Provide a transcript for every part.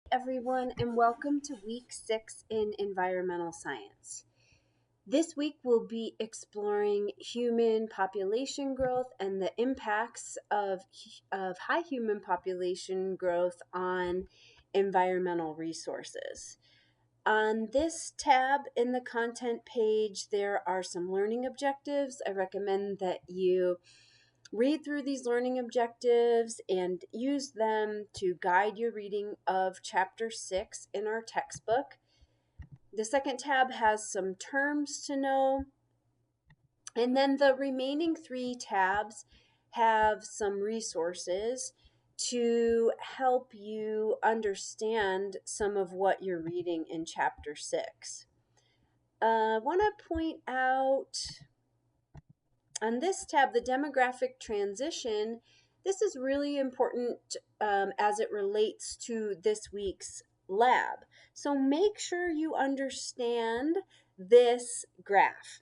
Everyone, and welcome to week 6 in environmental science. This week we'll be exploring human population growth and the impacts of high human population growth on environmental resources. On this tab in the content page, there are some learning objectives. I recommend that you read through these learning objectives and use them to guide your reading of Chapter 6 in our textbook. The second tab has some terms to know, and then the remaining 3 tabs have some resources to help you understand some of what you're reading in Chapter 6. I want to point out on this tab, the demographic transition. This is really important as it relates to this week's lab. So make sure you understand this graph.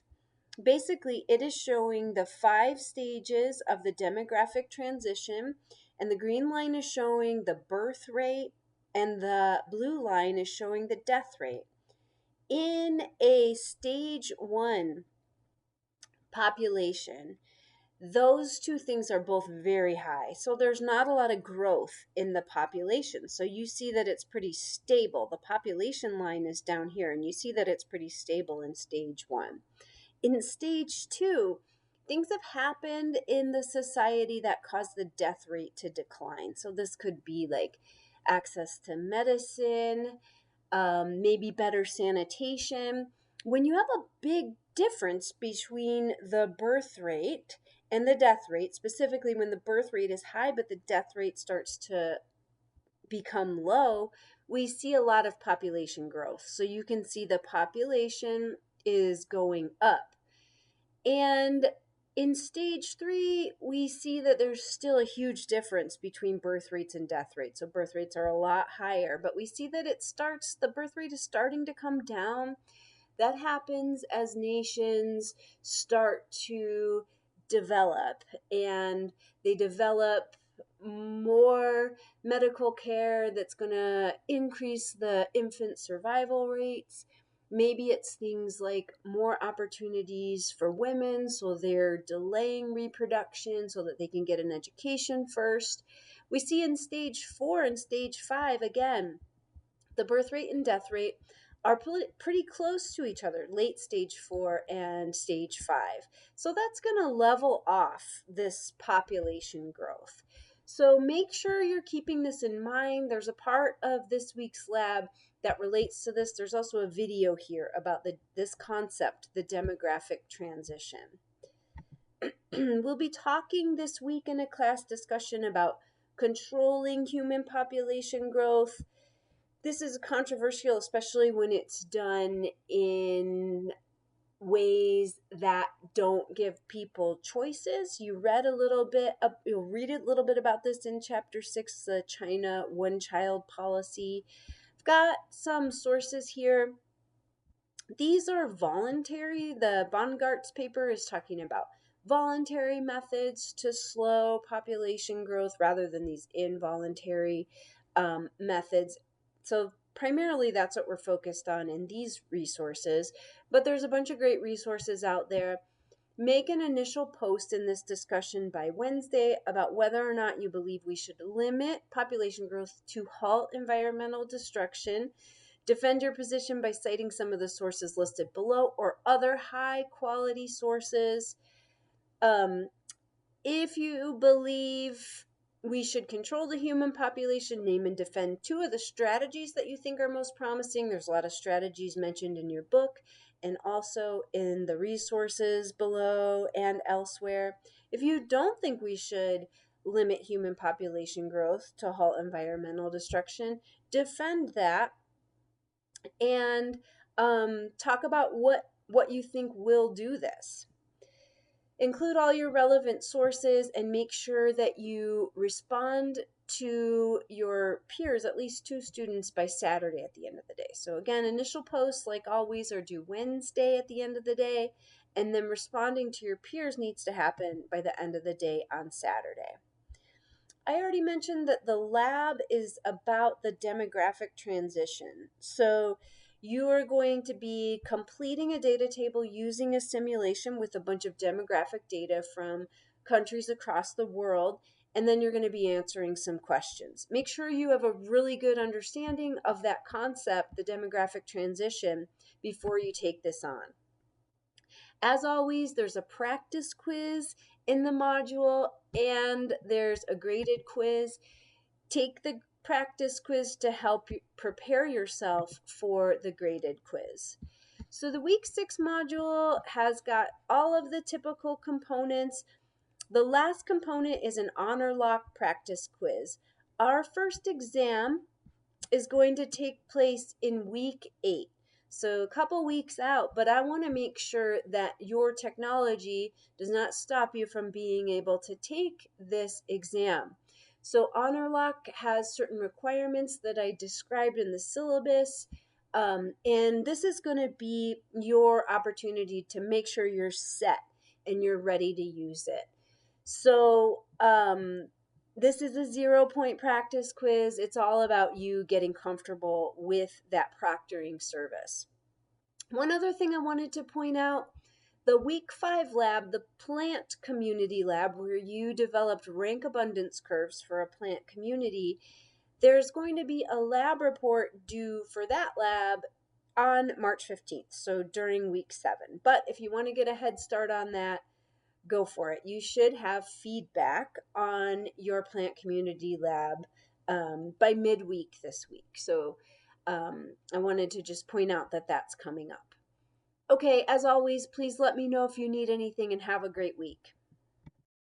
Basically, it is showing the 5 stages of the demographic transition, and the green line is showing the birth rate, and the blue line is showing the death rate. In a stage 1 population, those two things are both very high. So there's not a lot of growth in the population. So you see that it's pretty stable. The population line is down here, and you see that it's pretty stable in stage 1. In stage 2, things have happened in the society that caused the death rate to decline. So this could be like access to medicine, maybe better sanitation. When you have a big difference between the birth rate and the death rate, specifically when the birth rate is high but the death rate starts to become low, we see a lot of population growth. So you can see the population is going up. And in stage 3, we see that there's still a huge difference between birth rates and death rates. So birth rates are a lot higher, but we see that the birth rate is starting to come down. That happens as nations start to develop, and they develop more medical care that's going to increase the infant survival rates. Maybe it's things like more opportunities for women, so they're delaying reproduction so that they can get an education first. We see in stage 4 and stage 5, again, the birth rate and death rate are pretty close to each other, late stage 4 and stage 5. So that's going to level off this population growth. So make sure you're keeping this in mind. There's a part of this week's lab that relates to this. There's also a video here about this concept, the demographic transition. We'll be talking this week in a class discussion about controlling human population growth. This is controversial, especially when it's done in ways that don't give people choices. You'll read a little bit about this in Chapter 6, the China one-child policy. I've got some sources here. These are voluntary. The Bongart's paper is talking about voluntary methods to slow population growth rather than these involuntary methods. So primarily that's what we're focused on in these resources, but there's a bunch of great resources out there. Make an initial post in this discussion by Wednesday about whether or not you believe we should limit population growth to halt environmental destruction. Defend your position by citing some of the sources listed below or other high quality sources. If you believe we should control the human population, name and defend 2 of the strategies that you think are most promising. There's a lot of strategies mentioned in your book and also in the resources below and elsewhere. If you don't think we should limit human population growth to halt environmental destruction, defend that and talk about what you think will do this. Include all your relevant sources and make sure that you respond to your peers, at least 2 students, by Saturday at the end of the day. So again, initial posts, like always, are due Wednesday at the end of the day, and then responding to your peers needs to happen by the end of the day on Saturday. I already mentioned that the lab is about the demographic transition. So you are going to be completing a data table using a simulation with a bunch of demographic data from countries across the world, and then you're going to be answering some questions. Make sure you have a really good understanding of that concept, the demographic transition, before you take this on. As always, there's a practice quiz in the module and there's a graded quiz. Take the practice quiz to help you prepare yourself for the graded quiz. So the week 6 module has got all of the typical components. The last component is an honor lock practice quiz. Our first exam is going to take place in week 8. So a couple weeks out, but I want to make sure that your technology does not stop you from being able to take this exam. So Honor Lock has certain requirements that I described in the syllabus, and this is going to be your opportunity to make sure you're set and you're ready to use it. So this is a 0-point practice quiz. It's all about you getting comfortable with that proctoring service. One other thing I wanted to point out, the week 5 lab, the plant community lab, where you developed rank abundance curves for a plant community, there's going to be a lab report due for that lab on March 15th, so during week 7. But if you want to get a head start on that, go for it. You should have feedback on your plant community lab by midweek this week. So I wanted to just point out that that's coming up. Okay, as always, please let me know if you need anything and have a great week.